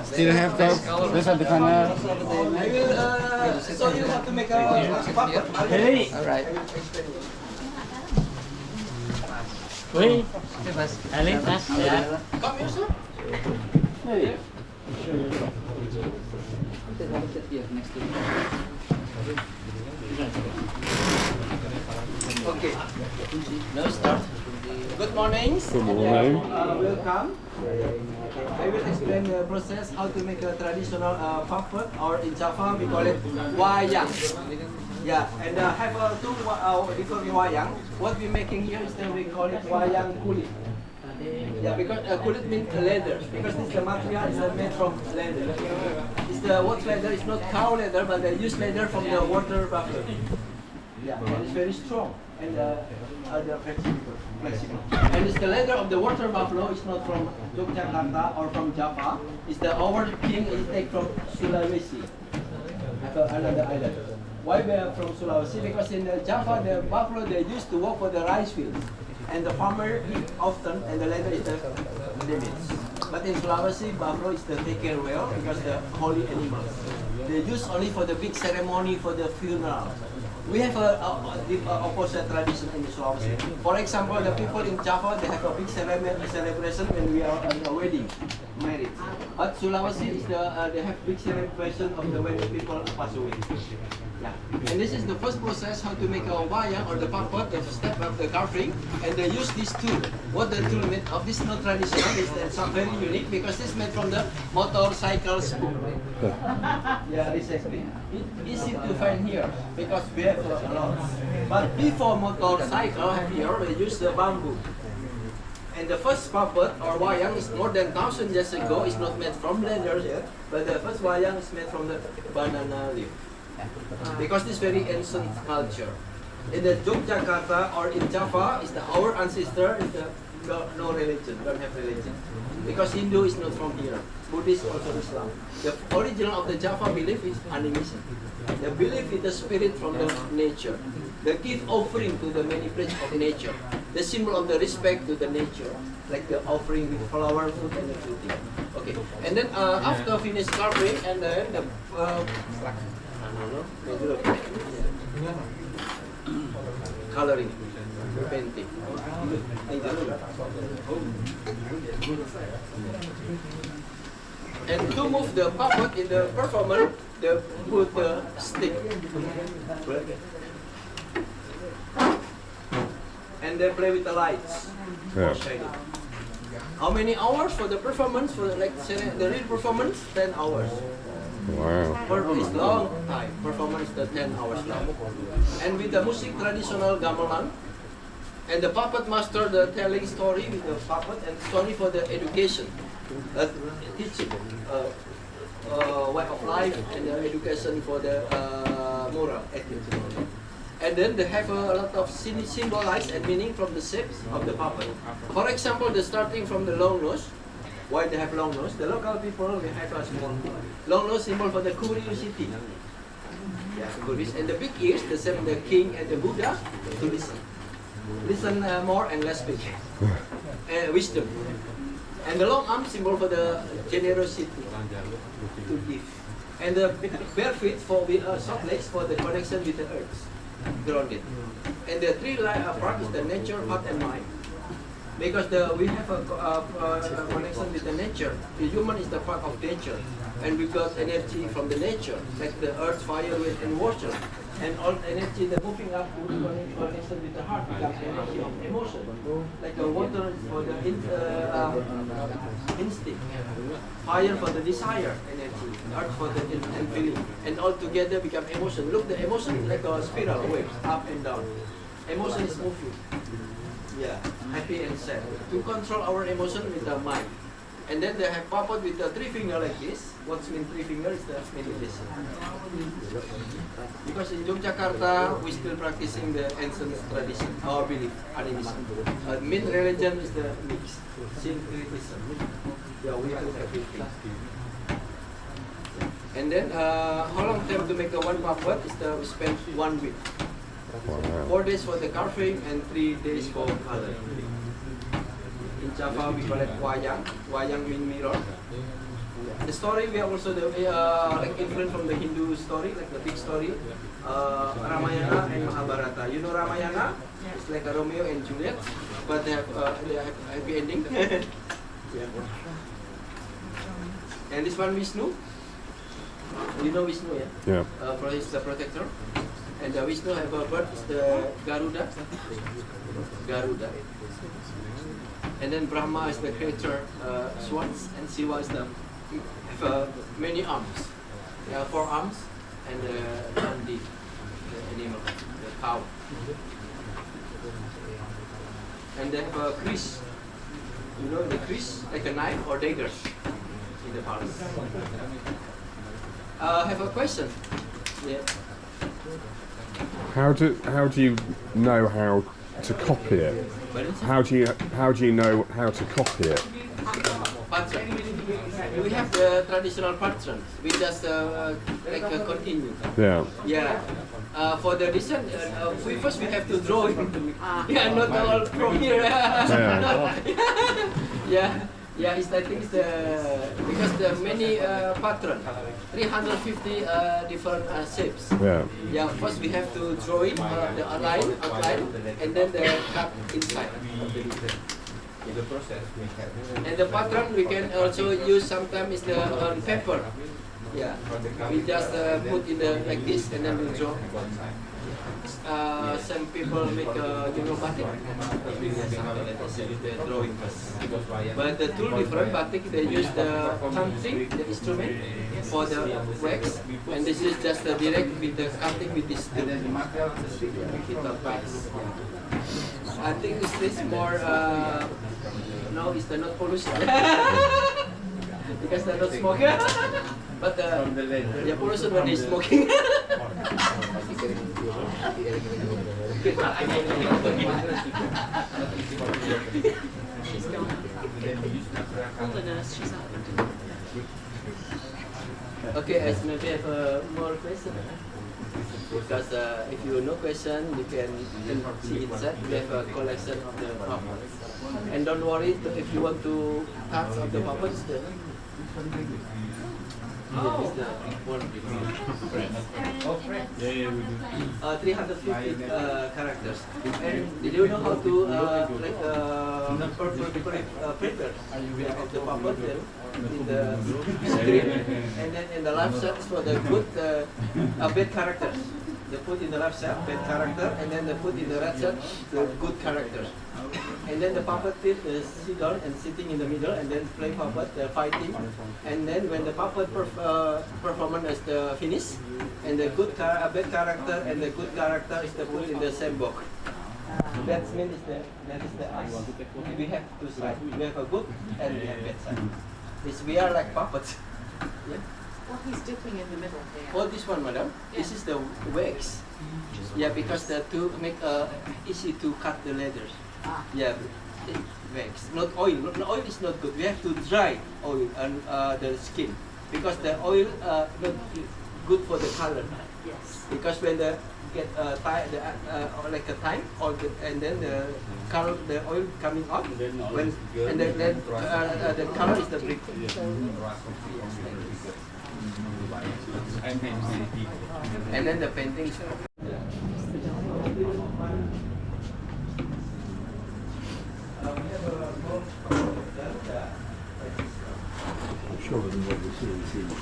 Still have those at the corner. I will show you how to make a puppet. Hey. All right. Wait. Ali, yeah. Come here, sir. Hey. Sit here next to me. Okay. Now start. Good morning. Good morning. Welcome. I will explain the process how to make a traditional puppet, or in Java we call it wayang. Yeah, and have two different wayang. What we're making here is that we call it Wayang Kulit. Yeah, because kulit means leather. Because this the material is made from leather. It's the what leather? It's not cow leather, but they use leather from the water buffalo. Yeah, and it's very strong and flexible. And it's the leather of the water buffalo. It's not from Yogyakarta or from Java. It's the our king is take from Sulawesi, another island. Why we are from Sulawesi? Because in the Java, the buffalo they used to work for the rice fields, and the farmer eat often, and the leather is the limits. But in Sulawesi, buffalo is the taken well because the holy animals. They use only for the big ceremony for the funeral. We have a opposite tradition in Sulawesi. For example, the people in Java they have a big celebration when we are at a wedding, married. But Sulawesi is they have big celebration of the when people pass away. Yeah. And this is the first process how to make a wayang or the puppet, the step of the carving, and they use this tool. What the tool made of this is not traditional, it's very unique because it's made from the motorcycle spool. Yeah, exactly. It's easy to find here because we have a lot. But before motorcycle here, we use the bamboo. And the first puppet or wayang is more than 1,000 years ago. It's not made from leather yet, but the first wayang is made from the banana leaf. Because this very ancient culture. In the Yogyakarta or in Java, is our ancestor is no religion, don't have religion. Because Hindu is not from here. Buddhist also Islam. The original of the Java belief is animism. The belief is the spirit from the nature. The gift offering to the many places of nature. The symbol of the respect to the nature. Like the offering with flower, food and everything. Okay. And then after finish carving and then the coloring, painting. And to move the puppet in the performance, they put the stick. And they play with the lights. Yeah. How many hours for the performance? For like the real performance, 10 hours. Wow. It's long time. Performance the 10 hours long. And with the music traditional gamelan, and the puppet master the telling story with the puppet and story for the education, teaching way of life and the education for the moral ethics. And then they have a lot of symbolize and meaning from the shapes of the puppet. For example, the starting from the long nose. Why they have long nose? The local people they have a small long nose symbol for the curiosity. Yeah, curious. And the big ears, the same the king and the Buddha to listen. Listen more and less speak. Wisdom. And the long arm symbol for the generosity to give. And the bare feet for short legs for the connection with the earth, grounded. And the three part is the nature, heart and mind. Because we have a connection with the nature. The human is the part of nature. And we got energy from the nature, like the earth, fire, wind and water. And all energy, the moving up to connection with the heart becomes energy of emotion. Like a water for the instinct, fire for the desire energy, earth for the and feeling, and all together become emotion. Look, the emotion is like a spiral waves, up and down. Emotion is moving. Yeah, happy and sad. To control our emotion with the mind. And then they have puppet with the 3 fingers like this. What's mean 3 fingers is the meditation. Because in Yogyakarta, we still practicing the ancient tradition, our belief, animism. Main religion is the mix, syncretism. Yeah, we do everything. And then, how long time to make a one puppet is we spend 1 week. Wow. 4 days for the carving and 3 days for color. In Java, we call it Wayang. Wayang means mirror. The story, we are also like influenced from the Hindu story, like the big story, Ramayana and Mahabharata. You know Ramayana? It's like a Romeo and Juliet, but they have happy ending. Yeah. And this one Vishnu. You know Vishnu, yeah? Yeah. He's the protector. And Vishnu have a bird, is the Garuda. Garuda. And then Brahma is the creator, swans, and Shiva is the have many arms. They have 4 arms, and Nandi, the animal, the cow. And they have a krish. You know the krish, like a knife or daggers in the palace. Have a question? Yeah. How do you know how to copy it? How do you know how to copy it? Pattern. We have the traditional pattern. We just continue. Yeah. Yeah. For the design, we have to draw it. Yeah, not all from here. Yeah. Yeah. Yeah, I think it's because there are many pattern, 350 different shapes. Yeah. Yeah, first we have to draw it, the outline, and then the cut inside. And the pattern we can also use sometimes is the on paper. Yeah, we just put in the like this and then we draw. Some people make batik, the drawing first. But the tool different. Batik they use the counting, the instrument for the wax, and this is just direct with the cutting with this tool. I think this more no, it's not pollution because they're not smoking. But the pollution when they're smoking. She's gone. Call the nurse, she's out. Okay, I maybe have more question. Because if you have no question, you can see inside. We have a collection of the puppets. And don't worry, if you want to cut of the puppets, the is the one Yeah, we do. 350 characters. And did you know how to prepare of the puppet in the script? And then in the left side is for the good bad characters. They put in the left side bad character, and then they put in the right side the good characters. And then the puppeteer sit down and sitting in the middle, and then play puppet fighting. And then when the puppet performance is the finish, and the good bad character and the good character is the put in the same box. That means that is the us. We have two sides. We have a good and we have bad side. We are like puppets. Yeah. What he's dipping in the middle there. Oh, this one, madam. Yeah. This is the wax. Yeah, because to make easy to cut the leathers. Yeah, wax. Not oil. Oil is not good. We have to dry oil and the skin because the oil not good for the color. Yes. Because when the get like a time and then the color, the oil coming up, when and then the color is the brick. And then the painting is shorter than what we see in CNC.